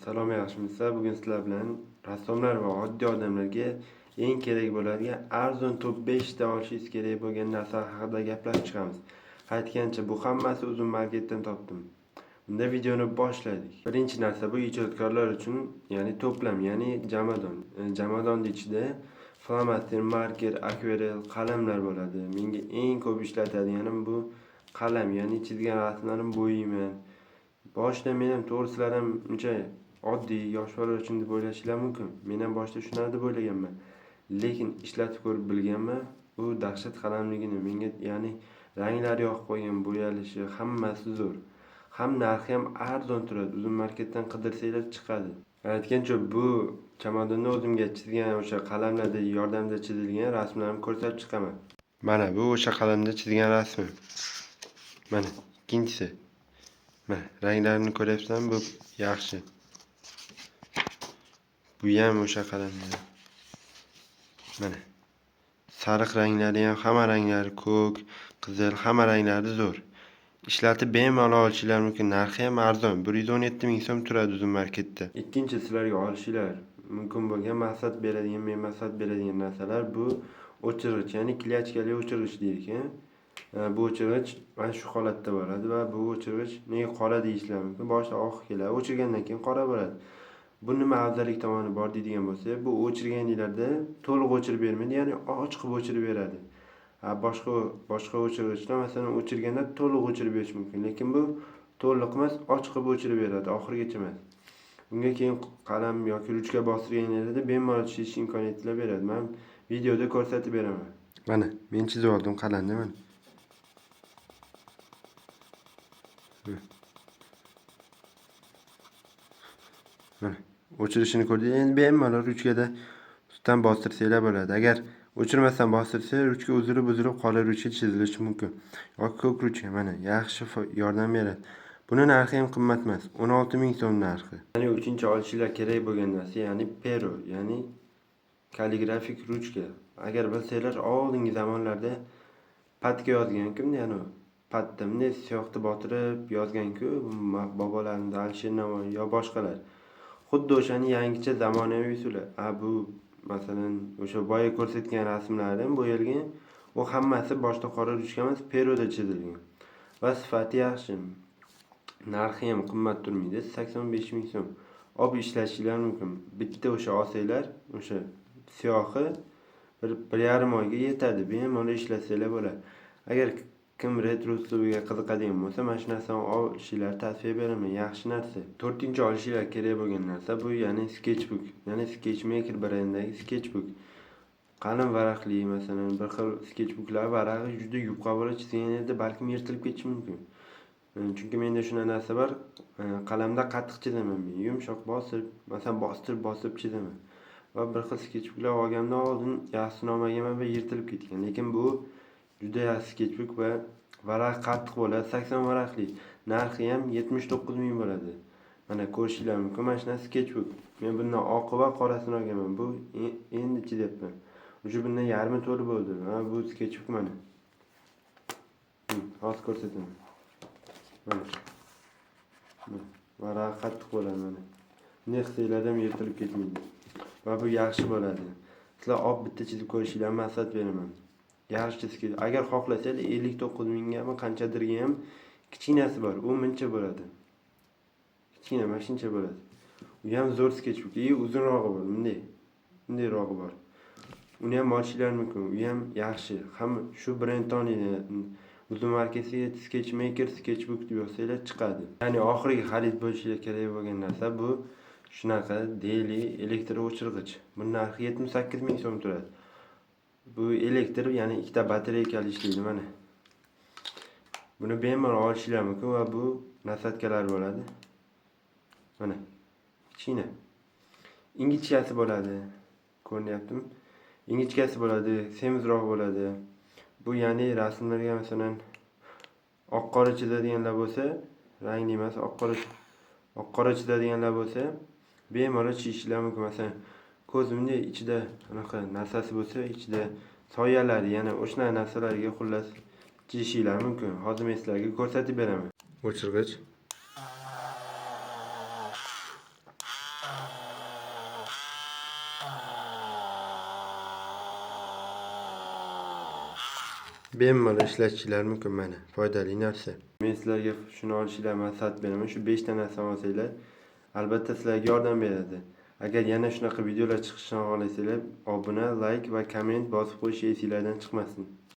Salom yaxshimisiz? Bugun sizlar bilan rassomlar va oddiy odamlarga eng kerak bo'ladigan arzon top 5 ta olishingiz kerak bo'lgan narsa haqida gaplashib chiqamiz. Aytgancha bu hammasi uzun marketdan topdim. Bunda videoni boshladik. Birinchi narsa bu ijodkorlar uchun, ya'ni to'plam, ya'ni jamadon. Jamadonning ichida flomaster, marker, akvarel, qalamlar bo'ladi. Menga eng ko'p ishlatadiganim bu qalam, ya'ni chizgan rasmlarimni bo'yayman. Boshida men ham to'g'risilar ham uncha oddiy yosh bola uchun deb o'ylashinglar mumkin. Men ham boshida shunaqa deb o'ylaganman. Lekin ishlatib ko'rib bilganman, bu dahshat qalamligini. Menga ya'ni ranglari yoqib qo'ygan, bo'yalishi hammasi zo'r. Ham narxi ham arzon turadi. Uzun marketdan qidirsanglar chiqadi. Aytgancha bu chamadonda o'zimga chizgan o'sha qalamlarda yordamida chizilgan rasmlarimni ko'rsatib chiqaman. Mana bu o'sha qalamda chizgan rasmim. Mana ikkinchisi. Mana ranglarini ko'ryapsanmi? Bu yaxshi. Bu ham o'sha qalamlar. Mana sariq ranglari ham, hamma ranglari ko'k, qizil, hamma ranglari zo'r. Ishlatib bemalol olishingiz mumkin. Narxi ham arzon. 117 ming so'm turadi uzun marketda. Ikkinchi sizlarga olishingiz mumkin bo'lgan maqsad beradigan, men maqsad beradigan narsalar bu o'chirg'ich, ya'ni klyachkali o'chirg'ich deylik. Bu o'chirg'ich mana shu holatda bo'ladi va bu o'chirg'ich nega qora deyishlar mumkin. Boshida oq keladi, o'chirgandan keyin qora bo'ladi. Bu nima afzallik tomoni bor deydigan bo'lsa, bu o'chirganinglarda to'liq o'chirib bermaydi, ya'ni ochiq o'chirib beradi. Boshqa o'chirgichlar masalan o'chirganda to'liq o'chirib berish mumkin, lekin bu to'liq emas, ochiq o'chirib beradi, oxirigacha emas. Unga keyin qalam yoki ruchka bostirganinglarda bemalol chizish imkoniyatini beradi. Men videoda ko'rsatib beraman. Mana men chizib oldim qalamda mana. Mana o'chirishini ko'rdingiz. Endi bemalol ruchkada ustidan bostirsanglar bo'ladi. Agar o'chirmasdan bostirsa, ruchka uzilib qora ruchka chizilishi mumkin. Yoki ko'k ruchka mana yaxshi yordam beradi. Buni narxi ham qimmat emas, 16 ming so'm narxi. Ya'ni uchinchi olishinglar kerak bo'lgan narsa, ya'ni pero, ya'ni kaligrafik ruchka. Agar bilsanglar, oldingi zamonlarda patga yozgan-ku, ya'ni patda bunday siyohni botirib yozgan-ku, bobolarimiz Alisher Navoiy yo boshqalar. Xuddi o'shani yangicha zamonaviy usuli. Bu masalan o'sha boya ko'rsatgan rasmlarim bo'yalgan, u hammasi boshda qora ruchka emas, peroda chizilgan. Va sifati yaxshi. Narxi ham qimmat turmaydi, 85 ming so'm. Olib ishlashingiz mumkin. Bitta o'sha olsanglar, o'sha siyohi 1,5 oyga yetadi. Bemalol ishlasanglar bo'ladi. Agar kim retro usuliga qiziqadigan bo'lsa, mana shu narsani olishinglarni tavsiya beraman. Yaxshi narsa. To'rtinchi olishinglar kerak bo'lgan narsa bu, ya'ni sketchbook, ya'ni Sketchmaker brendidagi sketchbook. Qalin varaqli, masalan, bir xil sketchbooklar varag'i juda yupqa bo'lib chizganingizda balkim yirtilib ketishi mumkin. Chunki menda shunday narsa bor, qalamda qattiq chizaman men. Yumshoq bosib, masalan, bosib chizaman. Va bir xil sketchbooklar olgandan oldin yaxshisini olmaganman va yirtilib ketgan. Lekin bu juda yaxshi sketchbook va varaq qattiq bo'ladi, 80 varaqli. Narxi ham 79 ming bo'ladi. Mana ko'rishinglar mumkin, mana shunday sketchbook. Men bundan oqi va qorasini olganman. Bu endi chizyapman. O'sha bundan yarmi to'la bo'ldi. Bu sketchbook mana. Hozir ko'rsataman. Mana. Varaq qattiq bo'ladi mana. Nextlarda ham yirtilib ketmaydi. Va bu yaxshi bo'ladi. Sizlar olib bitta chizib ko'rishinglarni maslahat beraman. Yaxshi chizib, agar xohlasanglar 59 mingga qanchadirga ham kichkinasi bor. U muncha bo'ladi. Kichkina mashincha bo'ladi. U ham zo'r sketchbook. Uzunrog'i bor, bundayrog'i bor. Uni ham olishingiz mumkin. U ham yaxshi. Ham shu brenddan uzun markasiga Sketchmaker sketchbook deb yozsanglar chiqadi. Ya'ni oxirgi xarid bo'lishiga kerak bo'lgan narsa bu shunaqa Daily elektr o'chirg'ich. Buning narxi 78 ming so'm turadi. Bu elektr, ya'ni ikkita batareyali ishlaydi mana. Buni bemalol olishingiz mumkin va bu nasatkalar bo'ladi. Mana kichkina. Ingichkasi bo'ladi. Ko'ryaptimi? Ingichkasi bo'ladi, semizroq bo'ladi. Bu ya'ni rasmlarga masalan oq-qora chizadiganlar bo'lsa, rangli emas, oq-qora chizadiganlar bo'lsa, bemalol chizishlar mumkin. Masalan, ko'zimning ichida anaqa narsasi bo'lsa, ichida soyalari, ya'ni o'sha narsalarga xullas chizishlar mumkin. Hozir men sizlarga ko'rsatib beraman. O'chirg'ich. bemalol ishlatishingiz mumkin mana. Foydali narsa. Men sizlarga shuni olishingizga maslahat beraman. Shu 5 ta narsani olsanglar, albatta sizlarga yordam beradi. Agar yana shunaqa videolar chiqishini xohlasanglar, obuna, like va komment bosib qo'yish esingizdan chiqmasin.